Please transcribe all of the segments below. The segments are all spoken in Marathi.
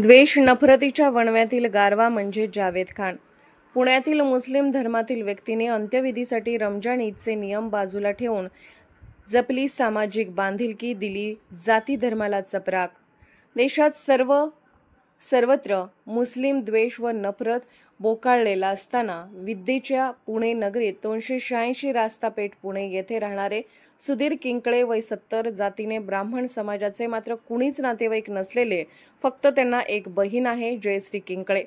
द्वेष नफरतीच्या वणव्यातील गारवा म्हणजे जावेद खान. पुण्यातील मुस्लिम धर्मातील व्यक्तीने अंत्यविधीसाठी रमजान ईदचे नियम बाजूला ठेवून जपली सामाजिक बांधिलकी, दिली जाती धर्माला चपराक. देशात सर्वत्र मुस्लिम द्वेष व नफरत बोकाळलेला असताना विद्येच्या पुणे नगरीत 286 रास्तापेठ पुणे येथे राहणारे सुधीर किंकळे वय 70, जातीने ब्राह्मण समाजाचे, मात्र कुणीच नातेवाईक नसलेले, फक्त त्यांना एक बहीण आहे, जयश्री किंकळे.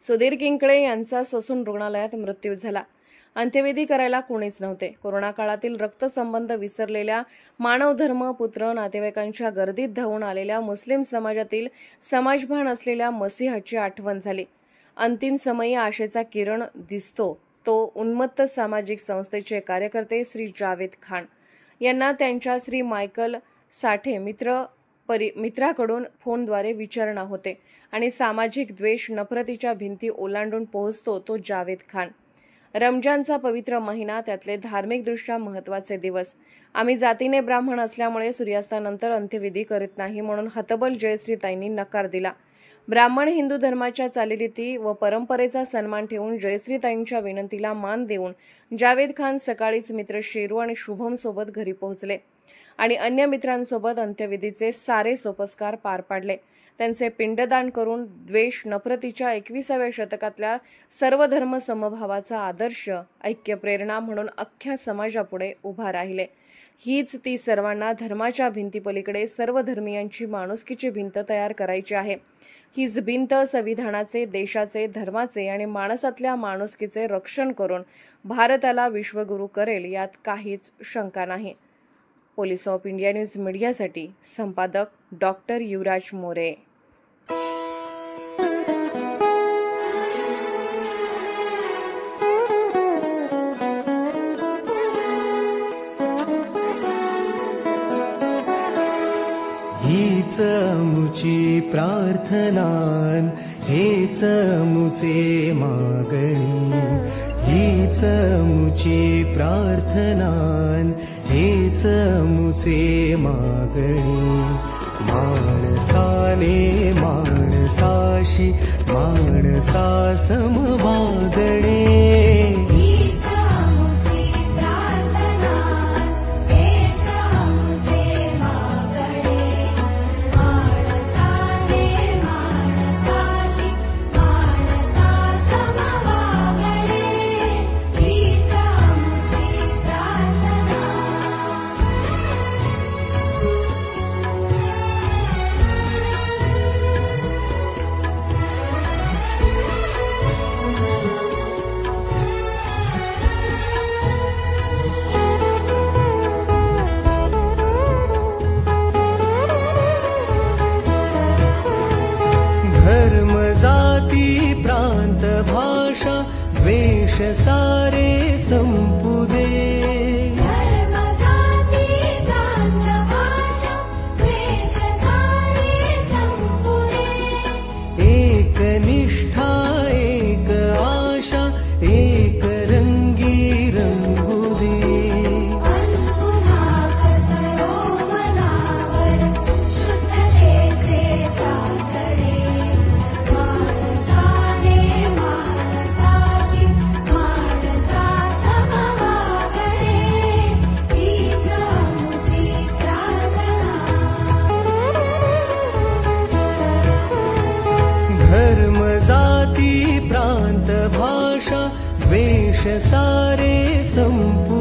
सुधीर किंकळे यांचा ससून रुग्णालयात मृत्यू झाला. अंत्यविधी करायला कुणीच नव्हते. कोरोना काळातील रक्तसंबंध विसरलेल्या, मानवधर्म पुत्र नातेवाईकांच्या गर्दीत धावून आलेल्या मुस्लिम समाजातील समाजभान असलेल्या मसीहाची आठवण झाली. अंतिम समयी आशेचा किरण दिसतो तो उन्मत्त सामाजिक संस्थेचे कार्यकर्ते श्री जावेद खान यांना त्यांच्या श्री मायकल साठे मित्राकडून फोनद्वारे विचारणा होते आणि सामाजिक द्वेष नफरतीच्या भिंती ओलांडून पोहोचतो तो जावेद खान. रमजानचा पवित्र महिना, त्यातले धार्मिकदृष्ट्या महत्त्वाचे दिवस. आम्ही जातीने ब्राह्मण असल्यामुळे सूर्यास्तानंतर अंत्यविधी करीत नाही म्हणून हतबल जयश्रीताईंनी नकार दिला. ब्राह्मण हिंदू धर्माच्या चालीरीती व परंपरेचा सन्मान ठेवून जयश्रीताईंच्या विनंतीला मान देऊन जावेद खान सकाळीच मित्र शेरू आणि शुभम सोबत घरी पोहोचले आणि अन्य मित्रांसोबत अंत्यविधीचे सारे सोपस्कार पार पाडले. त्यांचे पिंडदान करून द्वेष नफरतीच्या 21व्या शतकातल्या सर्वधर्म समभावाचा आदर्श, ऐक्य प्रेरणा म्हणून अख्ख्या समाजापुढे उभा राहिले. हीच ती सर्वांना धर्माच्या भिंतीपलीकडे सर्व धर्मियांची माणुसकीची भिंत तयार करायची आहे. हीच भिंत संविधानाचे, देशाचे, धर्माचे आणि माणसातल्या माणुसकीचे रक्षण करून भारताला विश्वगुरू करेल, यात काहीच शंका नाही. पोलीस ऑफ इंडिया न्यूज मीडियासाठी संपादक डॉक्टर युवराज मोरे. हीच मुची प्रार्थनान, हेच मुचे मागणी. हीच मुची प्रार्थनान, हेच मुचे मागणी. माणसाने माणसाशी माणसा समवागणे. धर्म जाती प्रांत भाषा द्वेष सारे संपू दे. एक निष्ठा, एक आशा, एक रंगी रंगू दे. धर्म जाती प्रांत भाषा द्वेष सारे संपू